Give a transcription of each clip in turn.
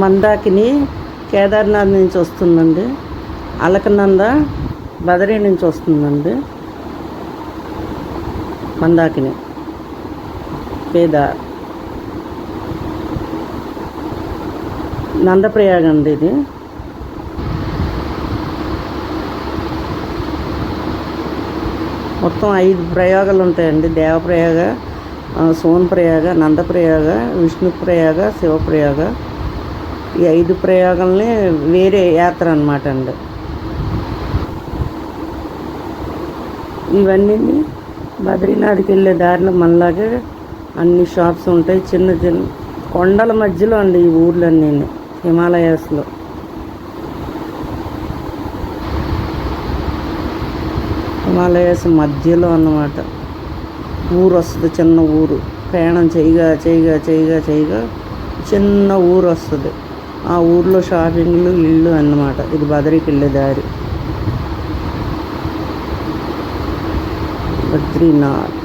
మందాకిని కేదార్నాథ్ నుంచి వస్తుందండి. అలకనంద బదరీ నుంచి వస్తుందండి. మందాకిని కేదార్ నందప్రయాగ అండి. ఇది మొత్తం 5 ప్రయాగాలు ఉంటాయండి. దేవప్రయాగ, సోన్ప్రయాగ, నందప్రయాగ, విష్ణుప్రయాగ, శివప్రయాగ. ఈ 5 ప్రయాగాలని వేరే యాత్ర అన్నమాట అండి. ఇవన్నీ బద్రీనాథ్కి వెళ్ళే దారిలో మనలాగే అన్ని షాప్స్ ఉంటాయి. చిన్న చిన్న కొండల మధ్యలో అండి ఈ ఊర్లన్నీ, హిమాలయాస్లో. హిమాలయాస్ మధ్యలో అన్నమాట ఊరు వస్తుంది. చిన్న ఊరు ప్రయాణం చేయగా చిన్న ఊరు వస్తుంది. ఆ ఊర్లో షాపింగ్లు ఇళ్ళు అన్నమాట. ఇది బదరీకి వెళ్ళే దారి. బద్రీనాథ్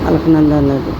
అలకనంద అనేది